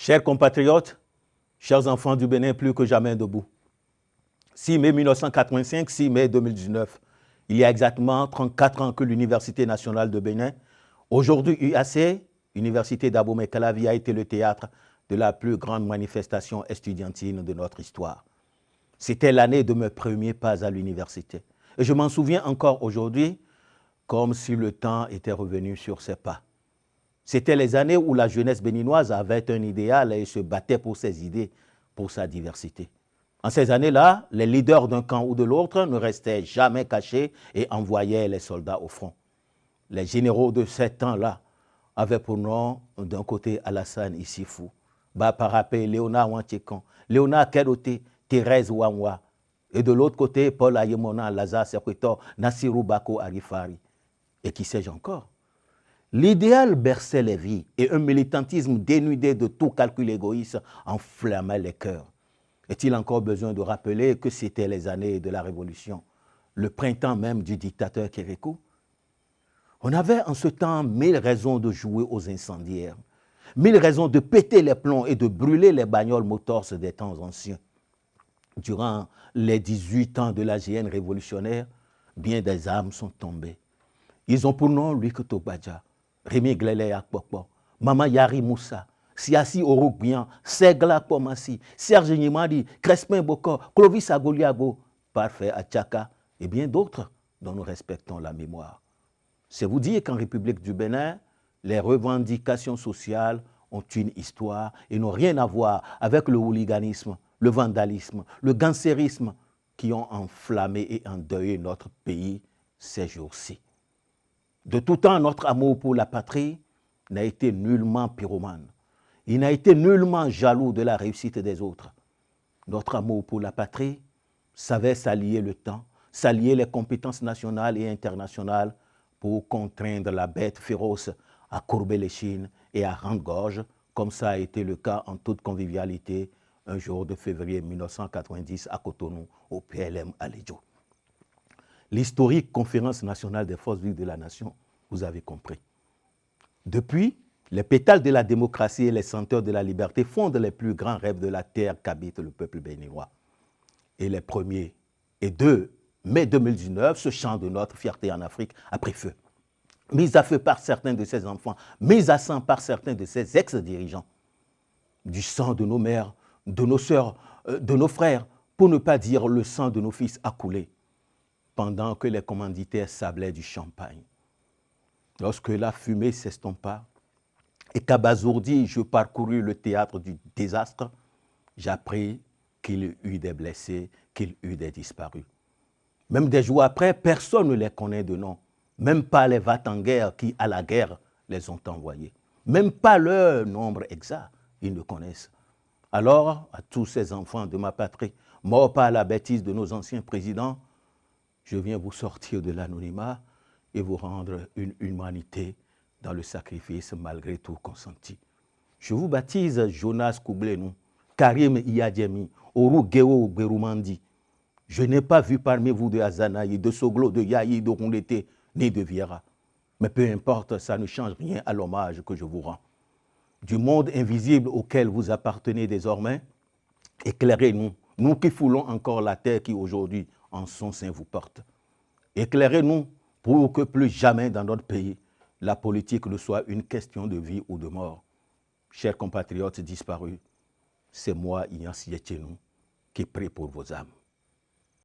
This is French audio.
Chers compatriotes, chers enfants du Bénin, plus que jamais debout. 6 mai 1985, 6 mai 2019, il y a exactement 34 ans que l'Université nationale de Bénin, aujourd'hui UAC, Université d'Abomey-Calavi, a été le théâtre de la plus grande manifestation estudiantine de notre histoire. C'était l'année de mes premiers pas à l'université. Et je m'en souviens encore aujourd'hui, comme si le temps était revenu sur ses pas. C'était les années où la jeunesse béninoise avait un idéal et se battait pour ses idées, pour sa diversité. En ces années-là, les leaders d'un camp ou de l'autre ne restaient jamais cachés et envoyaient les soldats au front. Les généraux de ces temps-là avaient pour nom, d'un côté, Alassane Issifou, Baparapé, Léonard Wantiekan, Léonard Kedoté, Thérèse Ouamwa, et de l'autre côté, Paul Ayemona, Lazare Sekwetor, Nassirou Bako Arifari, et qui sais-je encore. L'idéal berçait les vies et un militantisme dénudé de tout calcul égoïste enflammait les cœurs. Est-il encore besoin de rappeler que c'était les années de la Révolution, le printemps même du dictateur Kérékou? On avait en ce temps 1000 raisons de jouer aux incendiaires, 1000 raisons de péter les plombs et de brûler les bagnoles motors des temps anciens. Durant les 18 ans de la GN révolutionnaire, bien des âmes sont tombées. Ils ont pour nom Louis Tobadja, Rémi Glele Akpokpo, Mama Yari Moussa, Siassi Orokbian, Segla Pomasi, Serge Nimadi, Crespin Boko, Clovis Agoliago, Parfait Achaka et bien d'autres dont nous respectons la mémoire. C'est vous dire qu'en République du Bénin, les revendications sociales ont une histoire et n'ont rien à voir avec le hooliganisme, le vandalisme, le gangstérisme qui ont enflammé et endeuillé notre pays ces jours-ci. De tout temps, notre amour pour la patrie n'a été nullement pyromane. Il n'a été nullement jaloux de la réussite des autres. Notre amour pour la patrie savait s'allier le temps, s'allier les compétences nationales et internationales pour contraindre la bête féroce à courber l'échine et à rendre gorge, comme ça a été le cas en toute convivialité un jour de février 1990 à Cotonou, au PLM à Lédio. L'historique conférence nationale des forces vives de la nation, vous avez compris. Depuis, les pétales de la démocratie et les senteurs de la liberté fondent les plus grands rêves de la terre qu'habite le peuple béninois. Et les 1er et 2 mai 2019, ce chant de notre fierté en Afrique a pris feu. Mis à feu par certains de ses enfants, mis à sang par certains de ses ex-dirigeants. Du sang de nos mères, de nos sœurs, de nos frères, pour ne pas dire le sang de nos fils a coulé, pendant que les commanditaires sablaient du champagne. Lorsque la fumée s'estompa et qu'abasourdi, je parcourus le théâtre du désastre, j'appris qu'il y eut des blessés, qu'il y eut des disparus. Même des jours après, personne ne les connaît de nom. Même pas les va-t-en-guerre qui, à la guerre, les ont envoyés. Même pas leur nombre exact, ils ne connaissent. Alors, à tous ces enfants de ma patrie, morts par la bêtise de nos anciens présidents, je viens vous sortir de l'anonymat et vous rendre une humanité dans le sacrifice malgré tout consenti. Je vous baptise Jonas Koublenou, Karim Iyadjemi, Oru Geo Berumandi. Je n'ai pas vu parmi vous de Hazanaï, de Soglo, de Yahi, de Rondete, ni de Viera. Mais peu importe, ça ne change rien à l'hommage que je vous rends. Du monde invisible auquel vous appartenez désormais, éclairez-nous, nous qui foulons encore la terre qui aujourd'hui en son sein vous porte. Éclairez-nous pour que plus jamais dans notre pays, la politique ne soit une question de vie ou de mort. Chers compatriotes disparus, c'est moi, Ignace Yetchenou, qui prie pour vos âmes.